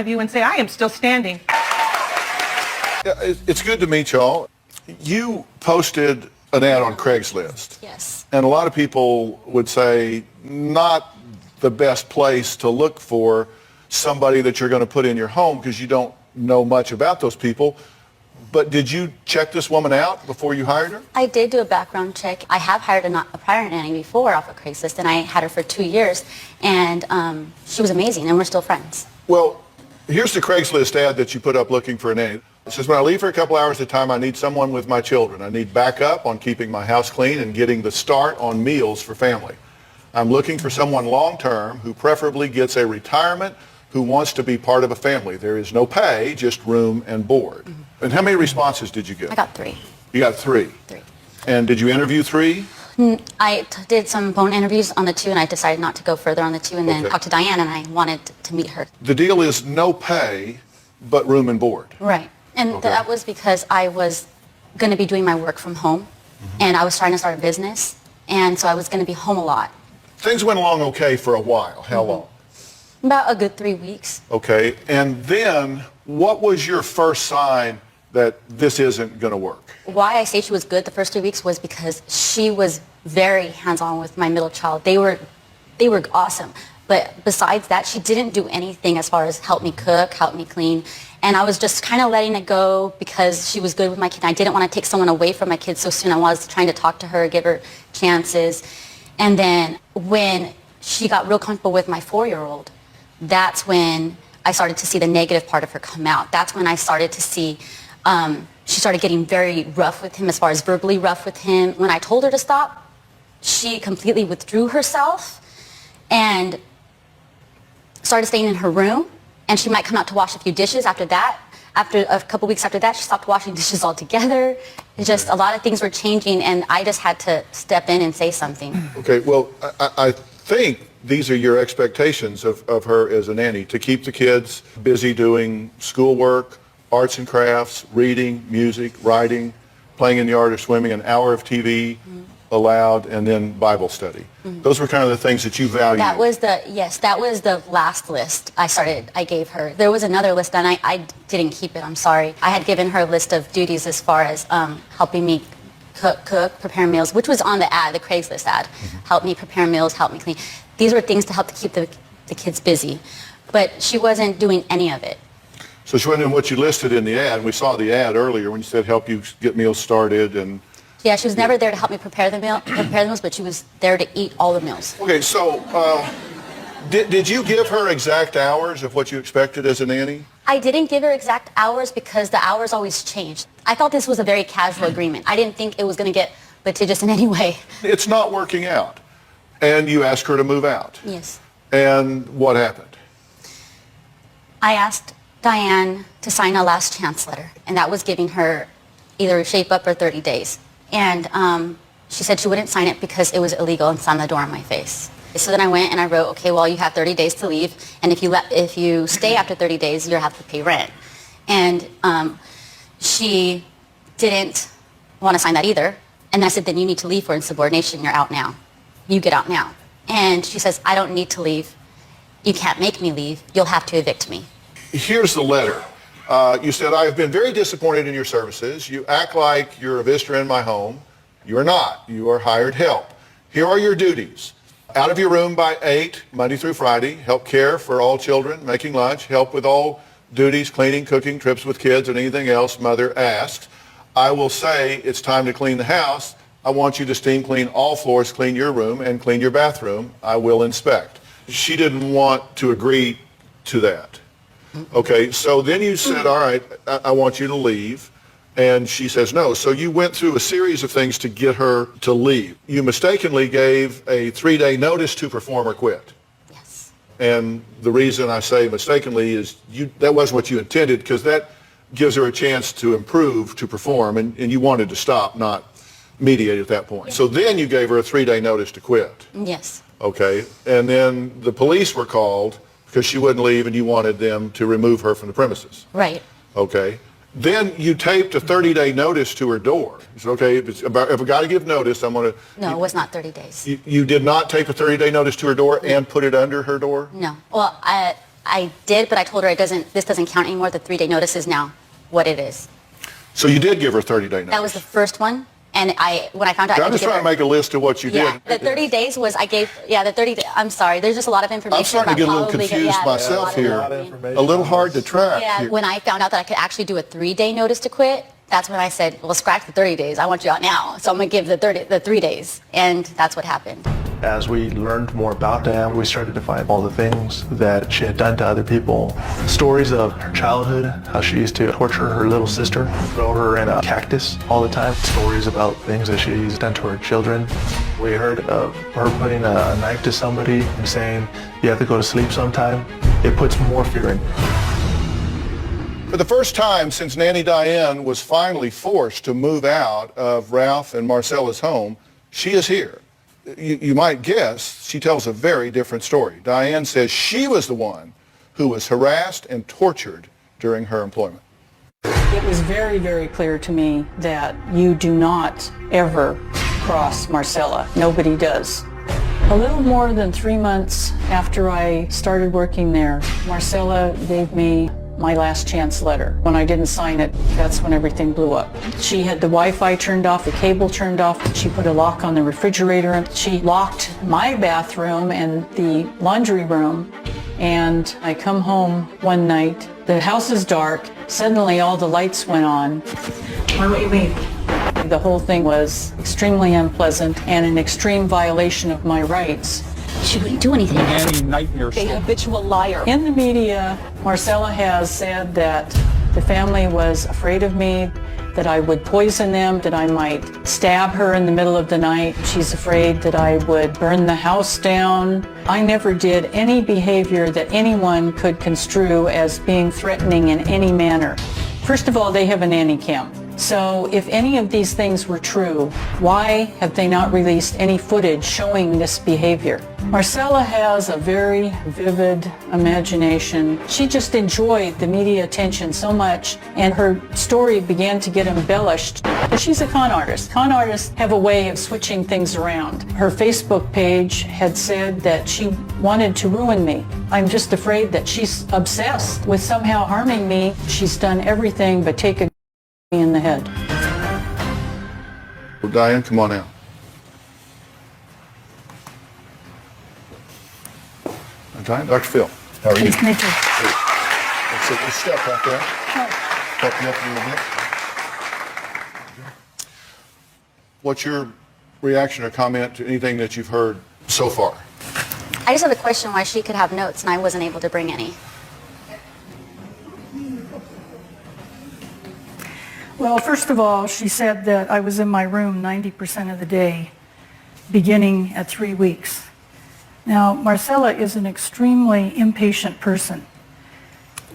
of you and say, I am still standing. It's good to meet y'all. You posted an ad on Craigslist. Yes. And a lot of people would say not the best place to look for somebody that you're going to put in your home because you don't know much about those people. But did you check this woman out before you hired her? I did do a background check. I have hired a prior nanny before off of Craigslist, and I had her for 2 years, and she was amazing, and we're still friends. Well, here's the Craigslist ad that you put up looking for a nanny. It says, when I leave for a couple hours at a time, I need someone with my children. I need backup on keeping my house clean and getting the start on meals for family. I'm looking for someone long-term who preferably gets a retirement, who wants to be part of a family. There is no pay, just room and board. Mm-hmm. And how many responses did you get? I got 3. You got 3? 3. And did you interview 3? I did some phone interviews on the 2, and I decided not to go further on the 2, and then talked to Diane, and I wanted to meet her. The deal is no pay, but room and board. Right. And that was because I was going to be doing my work from home, and I was trying to start a business, and so I was going to be home a lot. Things went along okay for a while. How long? About a good 3 weeks. Okay. And then what was your first sign that this isn't going to work? Why I say she was good the first 3 weeks was because she was very hands-on with my middle child. They were awesome. But besides that, she didn't do anything as far as help me cook, help me clean. And I was just kind of letting it go because she was good with my kid. I didn't want to take someone away from my kid so soon. I was trying to talk to her, give her chances. And then when she got real comfortable with my 4-year-old, that's when I started to see the negative part of her come out. That's when I started to see she started getting very rough with him, as far as verbally rough with him. When I told her to stop, she completely withdrew herself and started staying in her room. And she might come out to wash a few dishes after that. After a couple weeks after that, she stopped washing dishes altogether. It's just a lot of things were changing, and I just had to step in and say something. Okay, well, I think these are your expectations of her as a nanny, to keep the kids busy doing schoolwork, arts and crafts, reading, music, writing, playing in the yard or swimming, an hour of TV allowed, and then Bible study. Those were kind of the things that you valued. That was the last list I gave her. There was another list, and I didn't keep it, I'm sorry. I had given her a list of duties as far as helping me cook, prepare meals, which was on the ad, the Craigslist ad. Help me prepare meals, help me clean. These were things to help to keep the kids busy. But she wasn't doing any of it. So she wasn't doing what you listed in the ad. We saw the ad earlier when you said help you get meals started and... Yeah, she was never there to help me prepare the meals, but she was there to eat all the meals. Okay, so did you give her exact hours of what you expected as a nanny? I didn't give her exact hours because the hours always changed. I thought this was a very casual agreement. I didn't think it was going to get litigious in any way. It's not working out. And you asked her to move out. Yes. And what happened? I asked Diane to sign a last chance letter, and that was giving her either a shape up or 30 days. And she said she wouldn't sign it because it was illegal and slammed the door in my face. So then I went and I wrote, okay, well, you have 30 days to leave, and if you stay after 30 days, you'll have to pay rent. And she didn't want to sign that either. And I said, then you need to leave for insubordination. You're out now. You get out now. And she says, I don't need to leave. You can't make me leave. You'll have to evict me. Here's the letter. You said, I have been very disappointed in your services. You act like you're a visitor in my home. You are not. You are hired help. Here are your duties. Out of your room by 8, Monday through Friday. Help care for all children, making lunch. Help with all duties, cleaning, cooking, trips with kids, and anything else mother asks. I will say it's time to clean the house. I want you to steam clean all floors, clean your room, and clean your bathroom. I will inspect. She didn't want to agree to that. Okay, so then you said, all right, I want you to leave. And she says no. So you went through a series of things to get her to leave. You mistakenly gave a 3-day notice to perform or quit. Yes. And the reason I say mistakenly is that wasn't what you intended, because that gives her a chance to improve, to perform, and you wanted to stop, not mediate at that point. Yes. So then you gave her a 3-day notice to quit. Yes. Okay, and then the police were called because she wouldn't leave and you wanted them to remove her from the premises. Right. Okay. Then you taped a 30-day notice to her door. You said, okay, if I got to give notice, I'm going to... No, it was not 30 days. You did not tape a 30-day notice to her door and put it under her door? No. Well, I did, but I told her this doesn't count anymore. The 3-day notice is now what it is. So you did give her 30-day notice? That was the first one. And when I found out, I'm just trying to make a list of what you did. The 30 days was, the 30 days, I'm sorry, there's just a lot of information. I'm starting to get a little confused myself here. A little hard to track. Yeah, when I found out that I could actually do a 3-day notice to quit, that's when I said, well, scratch the 30 days. I want you out now. So I'm going to give the 3 days. And that's what happened. As we learned more about Diane, we started to find all the things that she had done to other people. Stories of her childhood, how she used to torture her little sister, throw her in a cactus all the time. Stories about things that she's done to her children. We heard of her putting a knife to somebody and saying, you have to go to sleep sometime. It puts more fear in. For the first time since Nanny Diane was finally forced to move out of Ralph and Marcella's home, she is here. You might guess she tells a very different story. Diane says she was the one who was harassed and tortured during her employment. It was very, very clear to me that you do not ever cross Marcella. Nobody does. A little more than 3 months after I started working there, Marcella gave me my last chance letter. When I didn't sign it, that's when everything blew up. She had the Wi-Fi turned off, the cable turned off. She put a lock on the refrigerator, and she locked my bathroom and the laundry room. And I come home one night, the house is dark, suddenly all the lights went on. Why won't you leave? The whole thing was extremely unpleasant and an extreme violation of my rights. She wouldn't do anything. Nanny nightmare A story. habitual liar. In the media, Marcella has said that the family was afraid of me, that I would poison them, that I might stab her in the middle of the night. She's afraid that I would burn the house down. I never did any behavior that anyone could construe as being threatening in any manner. First of all, they have a nanny cam. So if any of these things were true, why have they not released any footage showing this behavior? Marcella has a very vivid imagination. She just enjoyed the media attention so much, and her story began to get embellished. She's a con artist. Con artists have a way of switching things around. Her Facebook page had said that she wanted to ruin me. I'm just afraid that she's obsessed with somehow harming me. She's done everything but take a in the head. Well, Diane, come on out. Diane, Dr. Phil, how are you? Nice to meet you. Let's take a step right there. Help you up a little bit. What's your reaction or comment to anything that you've heard so far? I just have a question why she could have notes and I wasn't able to bring any. Well, first of all, she said that I was in my room 90% of the day, beginning at 3 weeks. Now, Marcella is an extremely impatient person.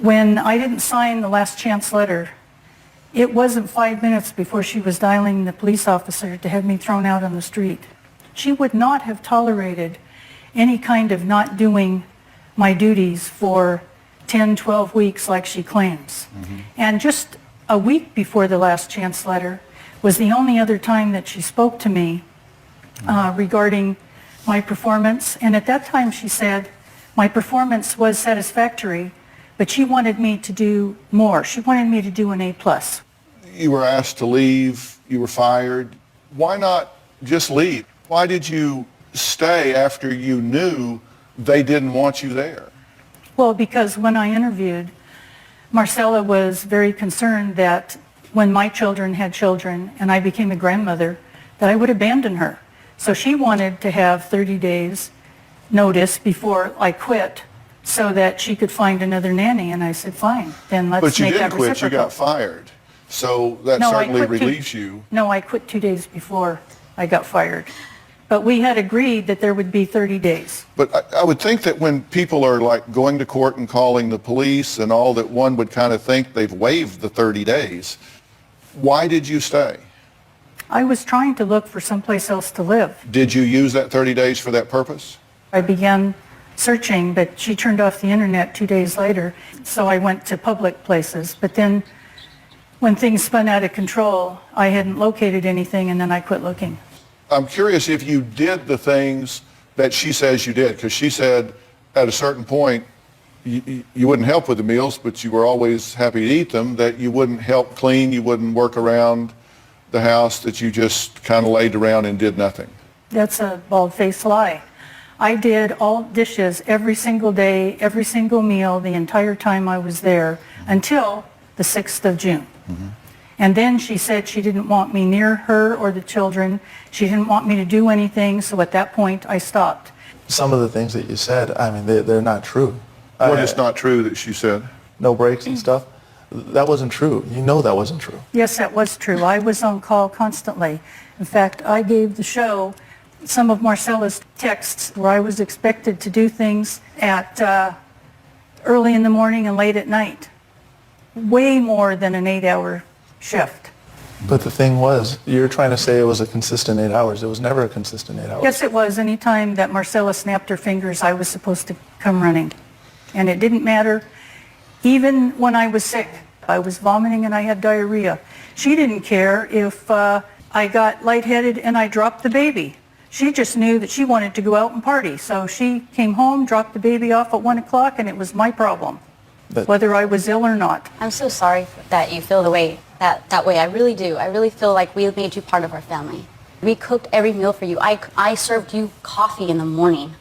When I didn't sign the last chance letter, it wasn't 5 minutes before she was dialing the police officer to have me thrown out on the street. She would not have tolerated any kind of not doing my duties for 10, 12 weeks like she claims. Mm-hmm. And just a week before the last chance letter was the only other time that she spoke to me regarding my performance. And at that time she said my performance was satisfactory, but she wanted me to do more. She wanted me to do an A+. You were asked to leave, you were fired. Why not just leave? Why did you stay after you knew they didn't want you there? Well, because when I interviewed, Marcella was very concerned that when my children had children and I became a grandmother, that I would abandon her. So she wanted to have 30 days notice before I quit so that she could find another nanny. And I said, fine, then let's But you make that didn't quit, you reciprocal. got fired. So that No, I certainly quit two- relieves you. No, I quit 2 days before I got fired. But we had agreed that there would be 30 days. But I would think that when people are like going to court and calling the police and all, that one would kind of think they've waived the 30 days. Why did you stay? I was trying to look for someplace else to live. Did you use that 30 days for that purpose? I began searching, but she turned off the internet 2 days later, so I went to public places. But then when things spun out of control, I hadn't located anything, and then I quit looking. I'm curious if you did the things that she says you did, because she said at a certain point you wouldn't help with the meals, but you were always happy to eat them, that you wouldn't help clean, you wouldn't work around the house, that you just kind of laid around and did nothing. That's a bald-faced lie. I did all dishes every single day, every single meal, the entire time I was there, until the 6th of June. And then she said she didn't want me near her or the children. She didn't want me to do anything, so at that point I stopped. Some of the things that you said, I mean, they're not true. What is not true that she said? No breaks and stuff. That wasn't true. You know that wasn't true. Yes, that was true. I was on call constantly. In fact, I gave the show some of Marcella's texts where I was expected to do things at early in the morning and late at night. Way more than an 8-hour shift. But the thing was, you're trying to say it was a consistent 8 hours. It was never a consistent 8 hours. Yes, it was. Any time that Marcella snapped her fingers, I was supposed to come running. And it didn't matter. Even when I was sick, I was vomiting and I had diarrhea. She didn't care if I got lightheaded and I dropped the baby. She just knew that she wanted to go out and party. So she came home, dropped the baby off at 1 o'clock, and it was my problem, whether I was ill or not. I'm so sorry that you feel the way that way. I really do. I really feel like we made you part of our family. We cooked every meal for you. I served you coffee in the morning.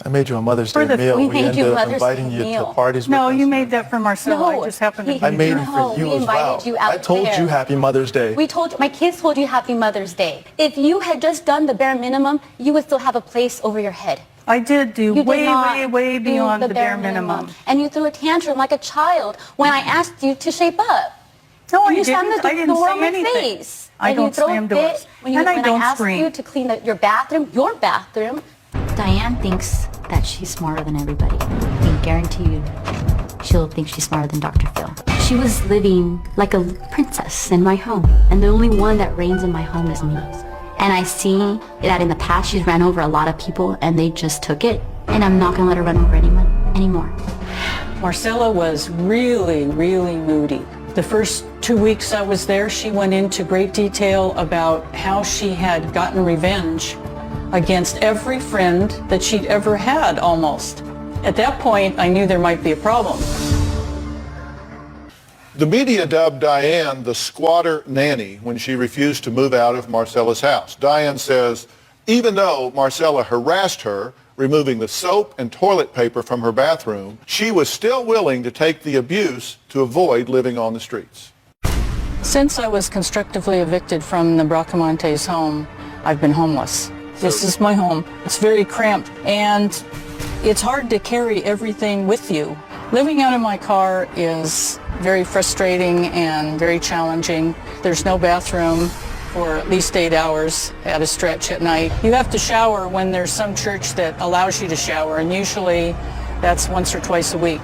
I made you a Mother's Day meal. We We made you ended up Mother's inviting Day you meal. to parties with No, us. you made that for Marcella. I just happened to be I made it No, for you we as well. invited you out I told there. you Happy Mother's Day. We told my kids told you Happy Mother's Day. If you had just done the bare minimum, you would still have a place over your head. I did do You did way, not way, way do beyond the bare minimum. And you threw a tantrum like a child when I asked you to shape up. No, And I you slammed didn't. the I didn't door say in my anything. face. I And don't you throw a slam fit doors. When, And I when don't I asked scream. you to clean your bathroom. Diane thinks that she's smarter than everybody. I can guarantee you she'll think she's smarter than Dr. Phil. She was living like a princess in my home, and the only one that reigns in my home is me. And I see that in the past she's ran over a lot of people and they just took it, and I'm not gonna let her run over anyone anymore. Marcella was really, really moody. The first 2 weeks I was there, she went into great detail about how she had gotten revenge against every friend that she'd ever had, almost. At that point, I knew there might be a problem. The media dubbed Diane the squatter nanny when she refused to move out of Marcella's house. Diane says, even though Marcella harassed her, removing the soap and toilet paper from her bathroom, she was still willing to take the abuse to avoid living on the streets. Since I was constructively evicted from the Bracamontes home, I've been homeless. This is my home. It's very cramped, and it's hard to carry everything with you. Living out of my car is very frustrating and very challenging. There's no bathroom for at least 8 hours at a stretch at night. You have to shower when there's some church that allows you to shower, and usually that's once or twice a week.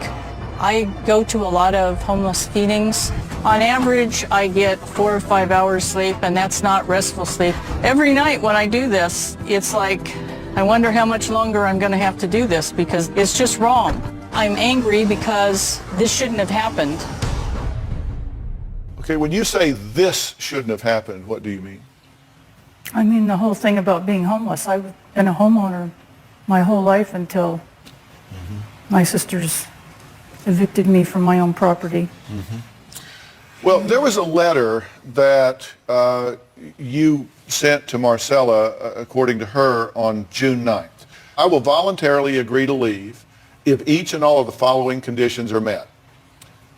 I go to a lot of homeless feedings. On average, I get 4 or 5 hours sleep, and that's not restful sleep. Every night when I do this, it's like, I wonder how much longer I'm going to have to do this, because it's just wrong. I'm angry because this shouldn't have happened. Okay, when you say this shouldn't have happened, what do you mean? I mean, the whole thing about being homeless. I've been a homeowner my whole life until my sisters evicted me from my own property. Well, there was a letter that you sent to Marcella, according to her, on June 9th. I will voluntarily agree to leave if each and all of the following conditions are met.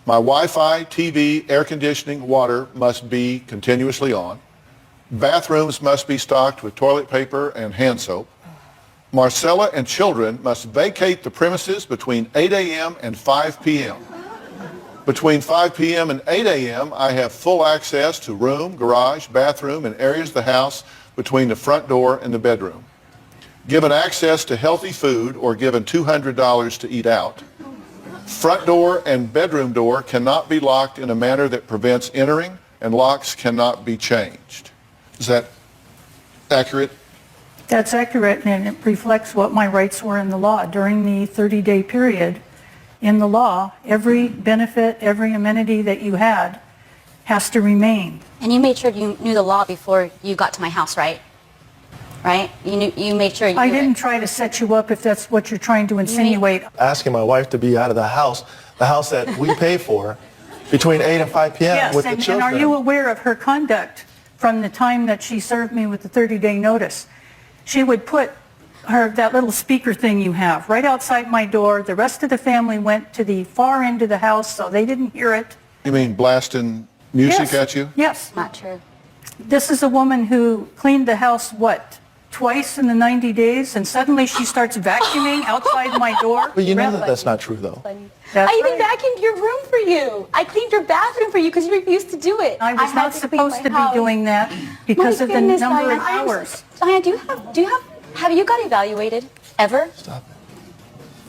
My Wi-Fi, TV, air conditioning, water must be continuously on. Bathrooms must be stocked with toilet paper and hand soap. Marcella and children must vacate the premises between 8 a.m. and 5 p.m. Between 5 p.m. and 8 a.m., I have full access to room, garage, bathroom, and areas of the house between the front door and the bedroom. Given access to healthy food or given $200 to eat out. Front door and bedroom door cannot be locked in a manner that prevents entering, and locks cannot be changed. Is that accurate? That's accurate, and it reflects what my rights were in the law. During the 30-day period in the law, every benefit, every amenity that you had has to remain. And you made sure you knew the law before you got to my house, right? right? You made sure you I knew didn't it. try to set you up if that's what you're trying to insinuate. Asking my wife to be out of the house that we pay for, between 8 and 5 p.m. Yes, with the and children. are you aware of her conduct from the time that she served me with the 30-day notice? She would put that little speaker thing you have right outside my door. The rest of the family went to the far end of the house, so they didn't hear it. You mean blasting music Yes. at you? Yes. Not true. This is a woman who cleaned the house, twice in the 90 days, and suddenly she starts vacuuming outside my door. But you know that's not true, though. That's I even right. vacuumed your room for you. I cleaned your bathroom for you because you refused to do it. I was had not to clean supposed my to be house. doing that because My of the goodness, number of Diane, I am so- hours. Diane, have you got evaluated ever? Stop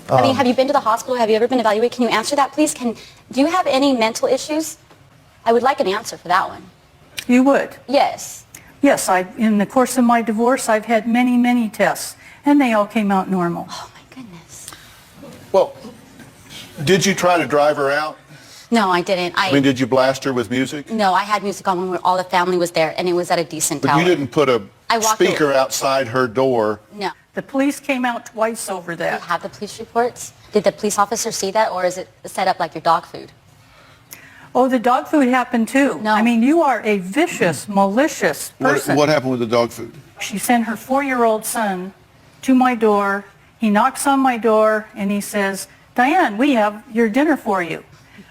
it. I mean, have you been to the hospital? Have you ever been evaluated? Can you answer that, please? Do you have any mental issues? I would like an answer for that one. You would? Yes. Yes, in the course of my divorce, I've had many, many tests, and they all came out normal. Oh my goodness. Well, did you try to drive her out? No, I didn't. I mean, did you blast her with music? No, I had music on when all the family was there, and it was at a decent But tower. you didn't put a I walked speaker outside her door. No. The police came out twice over Do you that. have the police reports? Did the police officer see that, or is it set up like your dog food? Oh, the dog food happened too. No. I mean, you are a vicious, malicious person. What happened with the dog food? She sent her 4-year-old son to my door. He knocks on my door and he says, "Diane, we have your dinner for you.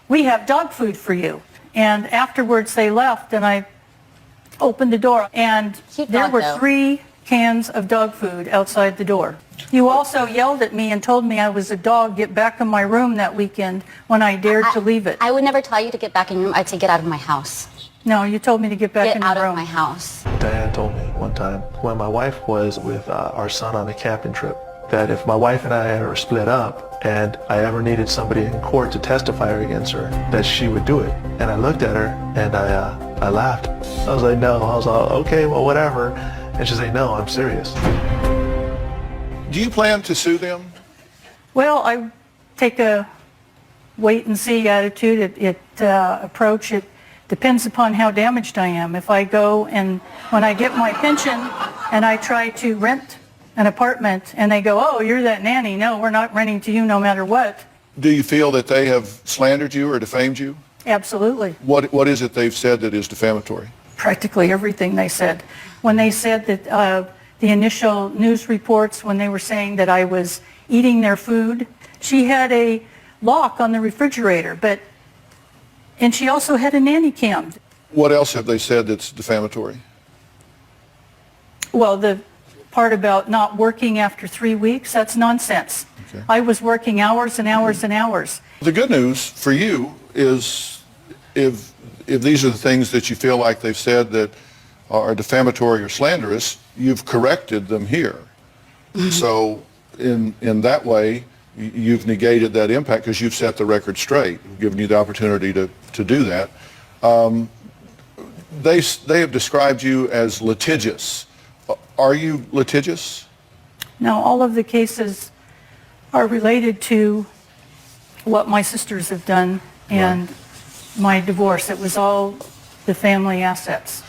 We have dog food for you." And afterwards they left and I opened the door and Cute there dog, were though. 3 cans of dog food outside the door. You also yelled at me and told me I was a dog. Get back in my room that weekend when I dared to leave it. I would never tell you to get back in your room. I'd say get out of my house. No, you told me to get back Get in out the of room. my house. Diane told me one time when my wife was with our son on a camping trip that if my wife and I ever split up and I ever needed somebody in court to testify against her, that she would do it. And I looked at her and I laughed. I was like, no. I was like, okay, well, whatever. And she's like, no, I'm serious. Do you plan to sue them? Well, I take a wait-and-see attitude, approach. It depends upon how damaged I am. If I go and when I get my pension and I try to rent an apartment and they go, "Oh, you're that nanny." No, we're not renting to you no matter what. Do you feel that they have slandered you or defamed you? Absolutely. What is it they've said that is defamatory? Practically everything they said. When they said that the initial news reports, when they were saying that I was eating their food, she had a lock on the refrigerator, and she also had a nanny cam. What else have they said that's defamatory? Well, the part about not working after 3 weeks, that's nonsense. Okay. I was working hours and hours and hours. The good news for you is if these are the things that you feel like they've said that are defamatory or slanderous, you've corrected them here. So in that way, you've negated that impact because you've set the record straight, given you the opportunity to do that. They have described you as litigious. Are you litigious? Now, all of the cases are related to what my sisters have done and my divorce. It was all the family assets.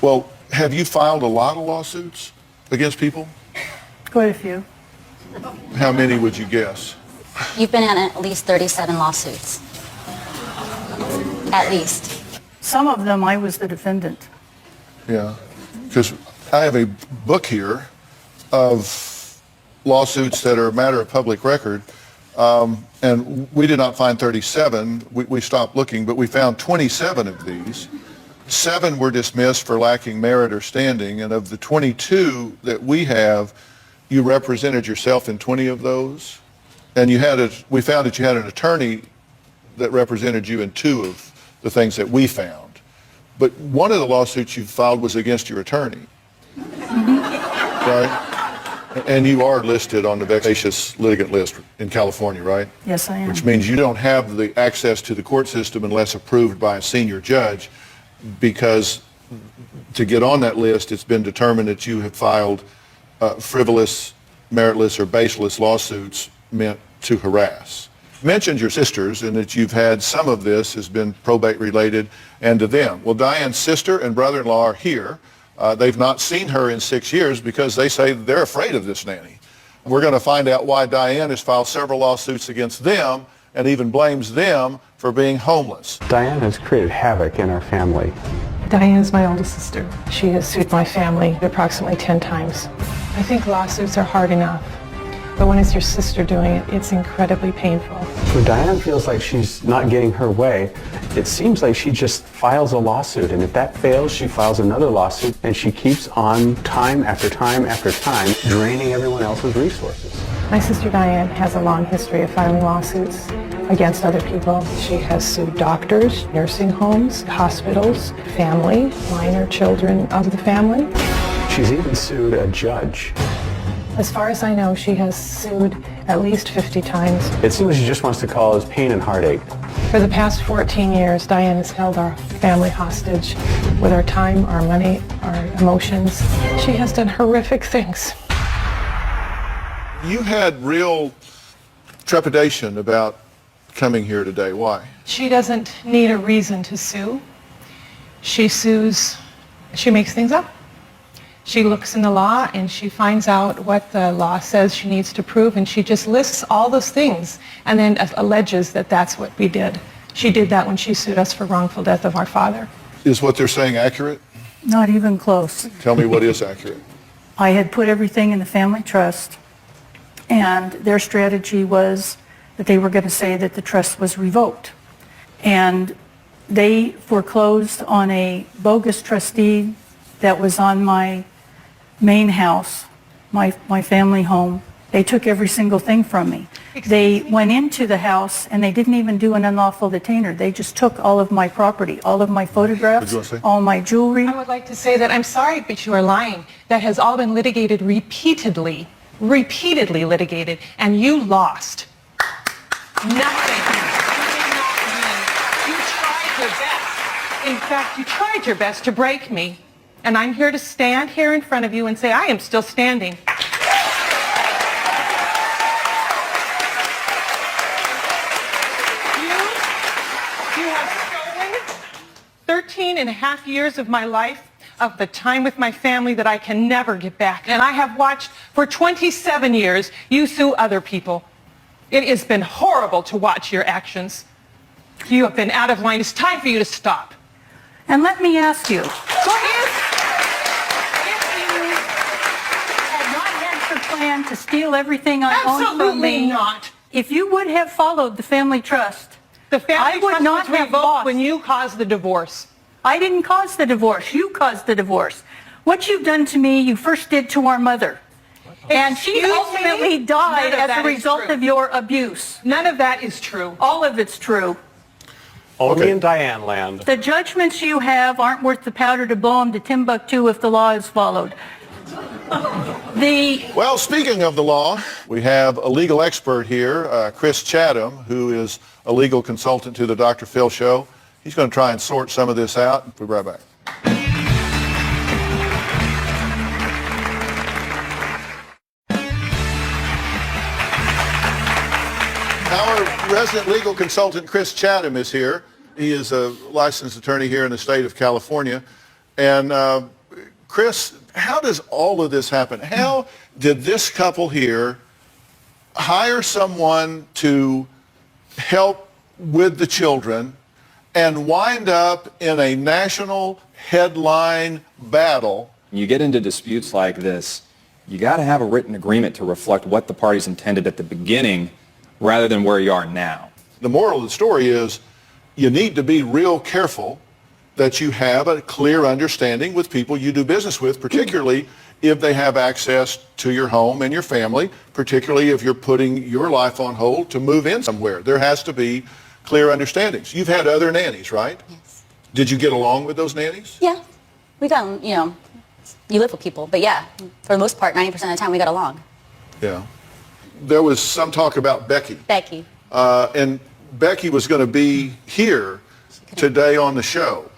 Well, have you filed a lot of lawsuits against people? Quite a few. How many would you guess? You've been in at least 37 lawsuits. At least. Some of them I was the defendant. Yeah, because I have a book here of lawsuits that are a matter of public record, and we did not find 37. We stopped looking, but we found 27 of these. 7 were dismissed for lacking merit or standing, and of the 22 that we have, you represented yourself in 20 of those, and we found that you had an attorney that represented you in 2 of the things that we found. But one of the lawsuits you filed was against your attorney, right? And you are listed on the vexatious litigant list in California, right? Yes, I am. Which means you don't have the access to the court system unless approved by a senior judge, because to get on that list, it's been determined that you have filed frivolous, meritless, or baseless lawsuits meant to harass. You mentioned your sisters and that you've had some of this has been probate related and to them. Well, Diane's sister and brother-in-law are here. They've not seen her in 6 years because they say they're afraid of this nanny. We're going to find out why Diane has filed several lawsuits against them and even blames them for being homeless. Diane has created havoc in our family. Diane is my oldest sister. She has sued my family approximately 10 times. I think lawsuits are hard enough, but when it's your sister doing it, it's incredibly painful. When Diane feels like she's not getting her way, it seems like she just files a lawsuit, and if that fails, she files another lawsuit, and she keeps on time after time after time, draining everyone else's resources. My sister Diane has a long history of filing lawsuits against other people. She has sued doctors, nursing homes, hospitals, family, minor children of the family. She's even sued a judge. As far as I know, she has sued at least 50 times. It seems she just wants to cause pain and heartache. For the past 14 years, Diane has held our family hostage with our time, our money, our emotions. She has done horrific things. You had real trepidation about coming here today. Why? She doesn't need a reason to sue. She sues, she makes things up. She looks in the law and she finds out what the law says she needs to prove, and she just lists all those things and then alleges that that's what we did. She did that when she sued us for wrongful death of our father. Is what they're saying accurate? Not even close. Tell me what is accurate. I had put everything in the family trust, and their strategy was that they were going to say that the trust was revoked. And they foreclosed on a bogus trustee that was on my main house, my family home. They took every single thing from me. They went into the house and they didn't even do an unlawful detainer. They just took all of my property, all of my photographs, all my jewelry. I would like to say that I'm sorry, but you are lying. That has all been litigated repeatedly litigated, and you lost. Nothing. You did not win. You tried your best. In fact, you tried your best to break me. And I'm here to stand here in front of you and say I am still standing. You have stolen 13 and a half years of my life, of the time with my family that I can never get back. And I have watched for 27 years you sue other people. It has been horrible to watch your actions. You have been out of line. It's time for you to stop. And let me ask you, plan to steal everything I own from Absolutely me. not. If you would have followed the family trust, The family I would trust not was have revoked lost. when you caused the divorce. I didn't cause the divorce. You caused the divorce. What you've done to me, you first did to our mother. And she Excuse me? ultimately died None of as that a is result true. of your abuse. None of that is true. All of it's true. Only Okay. in Diane land. The judgments you have aren't worth the powder to blow them to Timbuktu if the law is followed. Well, speaking of the law, we have a legal expert here, Chris Chatham, who is a legal consultant to the Dr. Phil Show. He's going to try and sort some of this out. We'll be right back. Our resident legal consultant, Chris Chatham, is here. He is a licensed attorney here in the state of California. And Chris, how does all of this happen? How did this couple here hire someone to help with the children and wind up in a national headline battle? You get into disputes like this, you got to have a written agreement to reflect what the parties intended at the beginning rather than where you are now. The moral of the story is you need to be real careful that you have a clear understanding with people you do business with, particularly if they have access to your home and your family, particularly if you're putting your life on hold to move in somewhere. There has to be clear understandings. You've had other nannies, right? Yes. Did you get along with those nannies? Yeah. We got, you live with people. But yeah, for the most part, 90% of the time we got along. Yeah. There was some talk about Becky. Becky. And Becky was going to be here today on the show,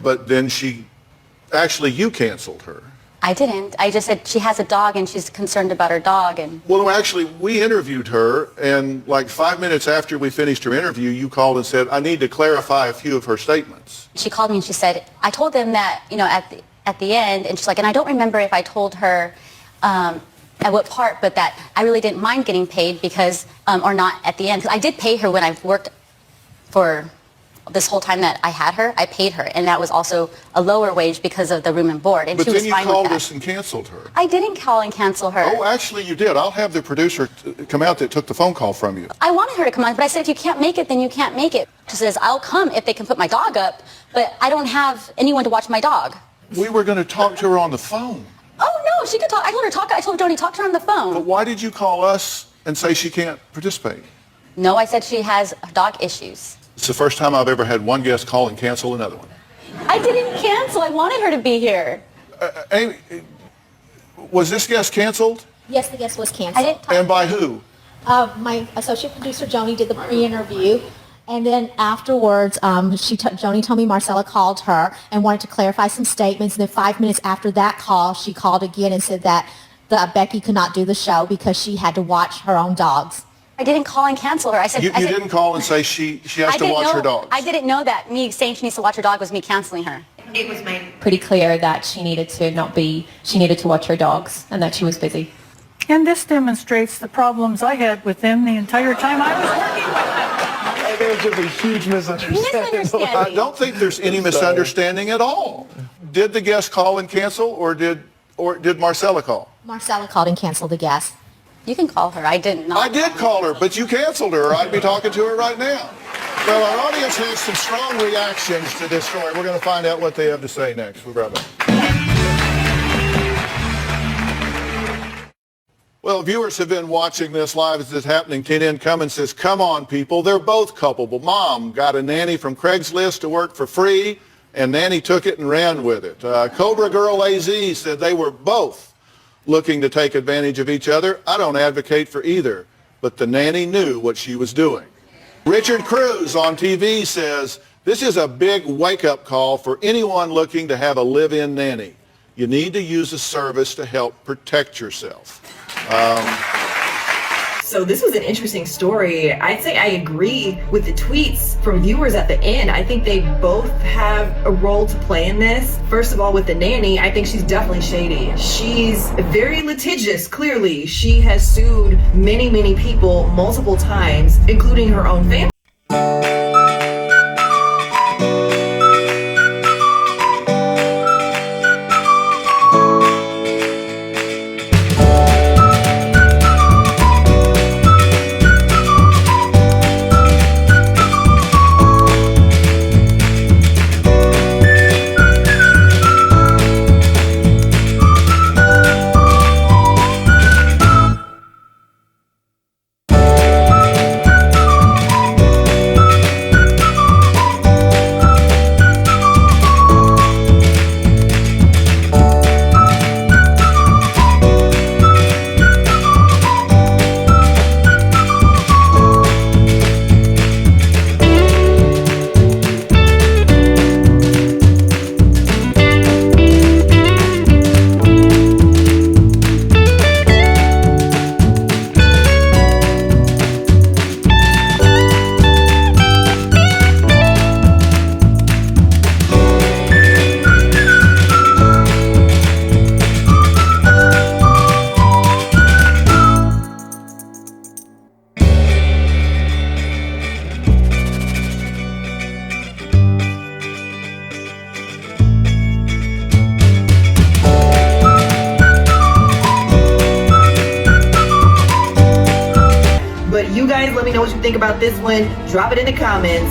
but then you canceled her. I didn't. I just said she has a dog and she's concerned about her dog. And Well, no, actually, we interviewed her, and like 5 minutes after we finished her interview, you called and said, I need to clarify a few of her statements. she called me and she said, I told them that, at at the end, and she's like, and I don't remember if I told her at what part, but that I really didn't mind getting paid because, or not at the end, because I did pay her when I worked for this whole time that I had her. I paid her, and that was also a lower wage because of the room and board, and But she was then you fine with called that. us and canceled her. I didn't call and cancel her. Oh, actually you did. I'll have the producer come out that took the phone call from you. I wanted her to come on, but I said, if you can't make it, then you can't make it. She says, I'll come if they can put my dog up, but I don't have anyone to watch my dog. We were going to talk to her on the phone. Oh, no, she could talk. I told her, I told Joni, talk to her on the phone. But why did you call us and say she can't participate? No, I said she has dog issues. It's the first time I've ever had one guest call and cancel another one. I didn't cancel. I wanted her to be here. Amy, was this guest canceled? Yes, the guest was canceled. I didn't talk. And by who? My associate producer, Joni, did the pre-interview. And then afterwards, Joni told me Marcella called her and wanted to clarify some statements. And then 5 minutes after that call, she called again and said that Becky could not do the show because she had to watch her own dogs. I didn't call and cancel her. I said, You didn't call and say she has to watch her dogs. I didn't know that me saying she needs to watch her dog was me canceling her. It was made pretty clear that she needed to watch her dogs and that she was busy. And this demonstrates the problems I had with them the entire time I was working with them. There was just a huge misunderstanding. I don't think there's any misunderstanding at all. Did the guest call and cancel, or did Marcella call? Marcella called and canceled the guest. You can call her. I didn't. I did call her, but you canceled her. I'd be talking to her right now. Well, our audience has some strong reactions to this story. We're going to find out what they have to say next. We'll be right back. Well, viewers have been watching this live as it's happening. TNN Cummins says, come on, people. They're both culpable. Mom got a nanny from Craigslist to work for free, and Nanny took it and ran with it. Cobra Girl AZ said they were both looking to take advantage of each other. I don't advocate for either, but the nanny knew what she was doing. Richard Cruz on TV says, this is a big wake-up call for anyone looking to have a live-in nanny. You need to use a service to help protect yourself. So this was an interesting story. I'd say I agree with the tweets from viewers at the end. I think they both have a role to play in this. First of all, with the nanny, I think she's definitely shady. She's very litigious, clearly. She has sued many, many people multiple times, including her own family. But you guys let me know what you think about this one. Drop it in the comments.